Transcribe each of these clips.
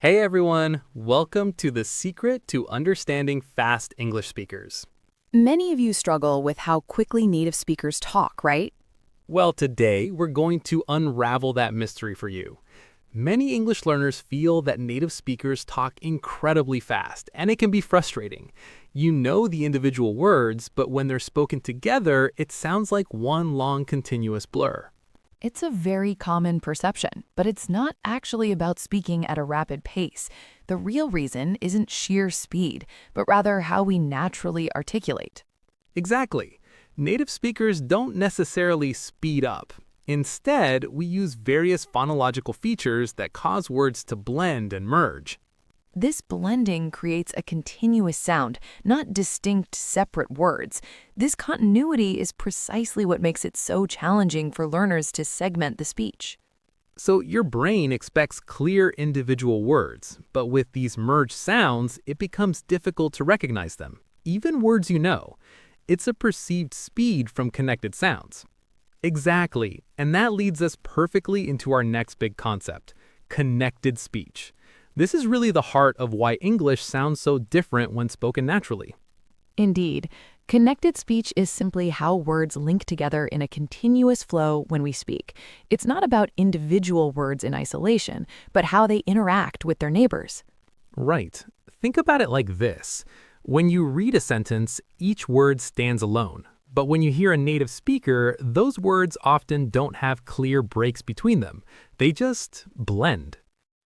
Hey everyone, welcome to The Secret to Understanding Fast English Speakers. Many of you struggle with how quickly native speakers talk, right? Well, today we're going to unravel that mystery for you. Many English learners feel that native speakers talk incredibly fast, and it can be frustrating. You know the individual words, but when they're spoken together, it sounds like one long continuous blur. It's a very common perception, but it's not actually about speaking at a rapid pace. The real reason isn't sheer speed, but rather how we naturally articulate. Exactly. Native speakers don't necessarily speed up. Instead, we use various phonological features that cause words to blend and merge. This blending creates a continuous sound, not distinct separate words. This continuity is precisely what makes it so challenging for learners to segment the speech. So your brain expects clear individual words, but with these merged sounds, it becomes difficult to recognize them, even words you know. It's a perceived speed from connected sounds. Exactly, and that leads us perfectly into our next big concept, connected speech. This is really the heart of why English sounds so different when spoken naturally. Indeed, connected speech is simply how words link together in a continuous flow when we speak. It's not about individual words in isolation, but how they interact with their neighbors. Right. Think about it like this. When you read a sentence, each word stands alone. But when you hear a native speaker, those words often don't have clear breaks between them. They just blend.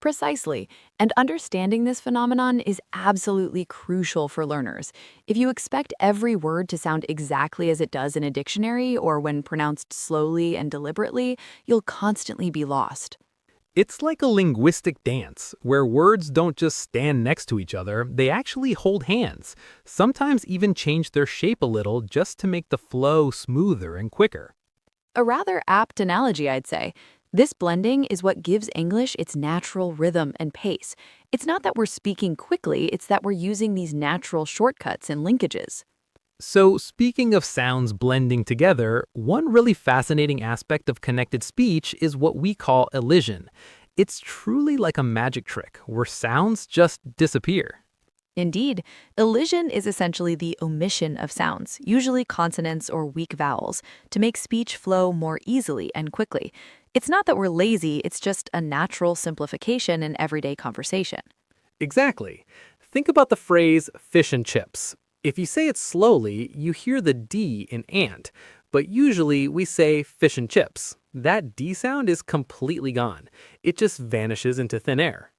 Precisely. And understanding this phenomenon is absolutely crucial for learners. If you expect every word to sound exactly as it does in a dictionary or when pronounced slowly and deliberately, you'll constantly be lost. It's like a linguistic dance, where words don't just stand next to each other, they actually hold hands, sometimes even change their shape a little just to make the flow smoother and quicker. A rather apt analogy, I'd say. This blending is what gives English its natural rhythm and pace. It's not that we're speaking quickly, it's that we're using these natural shortcuts and linkages. So, speaking of sounds blending together, one really fascinating aspect of connected speech is what we call elision. It's truly like a magic trick where sounds just disappear. Indeed, elision is essentially the omission of sounds, usually consonants or weak vowels, to make speech flow more easily and quickly. It's not that we're lazy, it's just a natural simplification in everyday conversation. Exactly. Think about the phrase fish and chips. If you say it slowly, you hear the D in ant, but usually we say fish and chips. That D sound is completely gone. It just vanishes into thin air.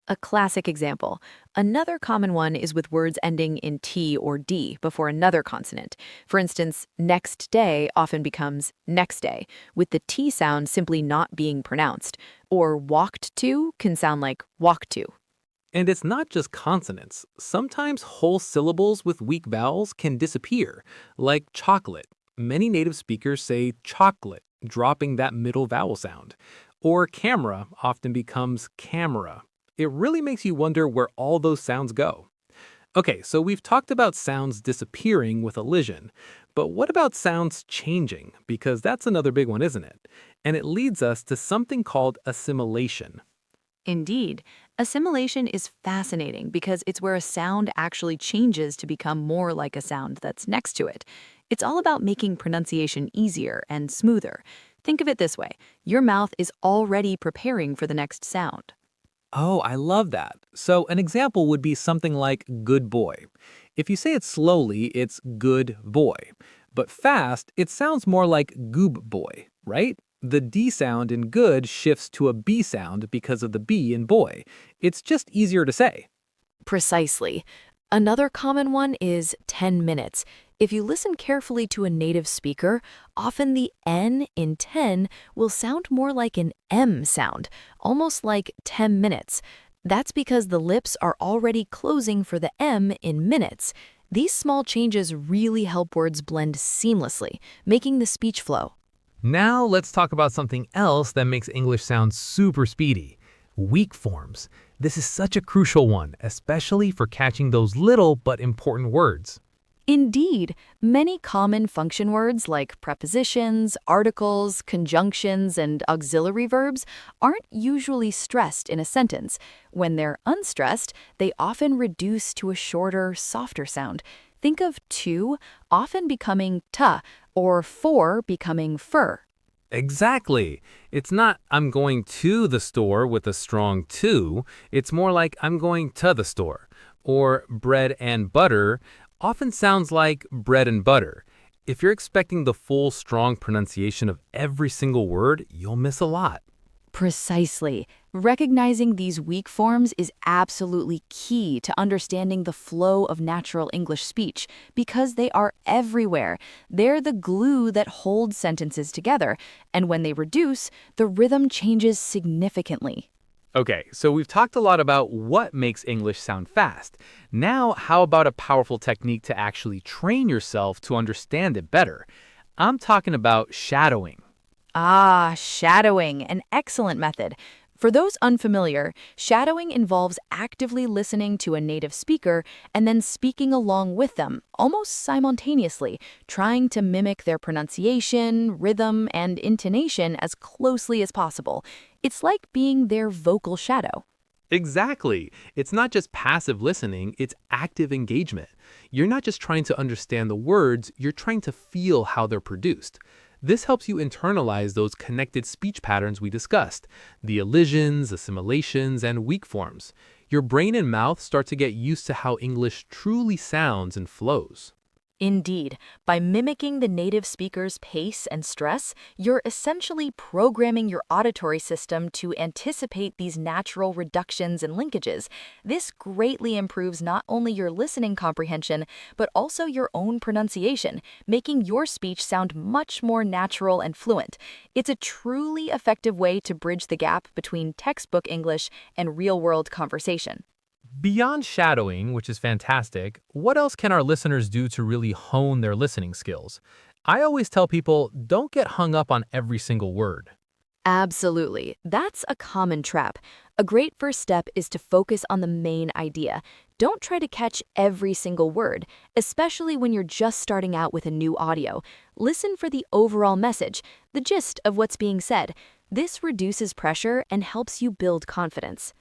A classic example. Another common one is with words ending in T or D before another consonant. For instance, next day often becomes next day, with the T sound simply not being pronounced. Or walked to can sound like walk to. And it's not just consonants. Sometimes whole syllables with weak vowels can disappear, like chocolate. Many native speakers say chocolate, dropping that middle vowel sound. Or camera often becomes camera. It really makes you wonder where all those sounds go. Okay, so we've talked about sounds disappearing with elision, but what about sounds changing? Because that's another big one, isn't it? And it leads us to something called assimilation. Indeed, assimilation is fascinating because it's where a sound actually changes to become more like a sound that's next to it. It's all about making pronunciation easier and smoother. Think of it this way, your mouth is already preparing for the next sound. Oh, I love that. So, an example would be something like good boy. If you say it slowly, it's good boy. But fast, it sounds more like goob boy, right? The D sound in good shifts to a B sound because of the B in boy. It's just easier to say. Precisely. Another common one is 10 minutes. If you listen carefully to a native speaker, often the N in 10 will sound more like an M sound, almost like 10 minutes. That's because the lips are already closing for the M in minutes. These small changes really help words blend seamlessly, making the speech flow. Now, let's talk about something else that makes English sound super speedy weak forms. This is such a crucial one, especially for catching those little but important words. Indeed, many common function words like prepositions, articles, conjunctions, and auxiliary verbs aren't usually stressed in a sentence. When they're unstressed, they often reduce to a shorter, softer sound. Think of to often becoming ta or for becoming fur. Exactly. It's not I'm going to the store with a strong to. It's more like I'm going to the store. Or bread and butter often sounds like bread and butter. If you're expecting the full, strong pronunciation of every single word, you'll miss a lot. Precisely. Recognizing these weak forms is absolutely key to understanding the flow of natural English speech because they are everywhere. They're the glue that holds sentences together, and when they reduce, the rhythm changes significantly. Okay, so we've talked a lot about what makes English sound fast. Now, how about a powerful technique to actually train yourself to understand it better? I'm talking about shadowing. Ah, shadowing, an excellent method. For those unfamiliar, shadowing involves actively listening to a native speaker and then speaking along with them, almost simultaneously, trying to mimic their pronunciation, rhythm, and intonation as closely as possible. It's like being their vocal shadow. Exactly. It's not just passive listening, it's active engagement. You're not just trying to understand the words, you're trying to feel how they're produced. This helps you internalize those connected speech patterns we discussed, the elisions, assimilations, and weak forms. Your brain and mouth start to get used to how English truly sounds and flows. Indeed, by mimicking the native speaker's pace and stress, you're essentially programming your auditory system to anticipate these natural reductions and linkages. This greatly improves not only your listening comprehension, but also your own pronunciation, making your speech sound much more natural and fluent. It's a truly effective way to bridge the gap between textbook English and real world conversation. Beyond shadowing, which is fantastic, what else can our listeners do to really hone their listening skills? I always tell people don't get hung up on every single word. Absolutely. That's a common trap. A great first step is to focus on the main idea. Don't try to catch every single word, especially when you're just starting out with a new audio. Listen for the overall message, the gist of what's being said. This reduces pressure and helps you build confidence.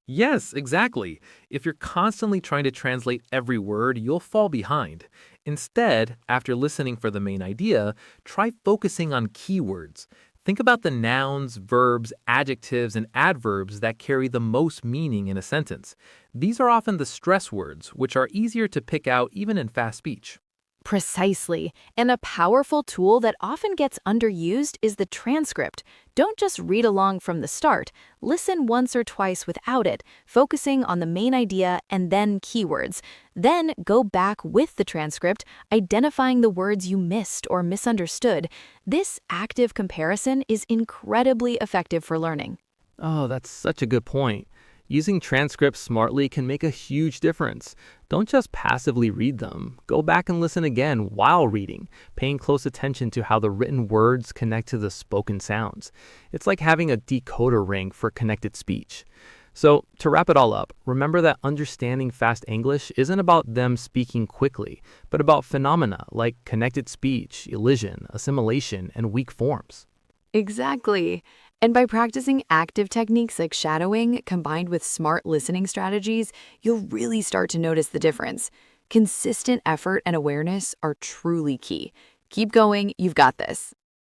Yes, exactly. If you're constantly trying to translate every word, you'll fall behind. Instead, after listening for the main idea, try focusing on keywords. Think about the nouns, verbs, adjectives, and adverbs that carry the most meaning in a sentence. These are often the stress words, which are easier to pick out even in fast speech. Precisely. And a powerful tool that often gets underused is the transcript. Don't just read along from the start. Listen once or twice without it, focusing on the main idea and then keywords. Then go back with the transcript, identifying the words you missed or misunderstood. This active comparison is incredibly effective for learning. Oh, that's such a good point. Using transcripts smartly can make a huge difference. Don't just passively read them. Go back and listen again while reading, paying close attention to how the written words connect to the spoken sounds. It's like having a decoder ring for connected speech. So, to wrap it all up, remember that understanding fast English isn't about them speaking quickly, but about phenomena like connected speech, elision, assimilation, and weak forms. Exactly. And by practicing active techniques like shadowing combined with smart listening strategies, you'll really start to notice the difference. Consistent effort and awareness are truly key. Keep going, you've got this.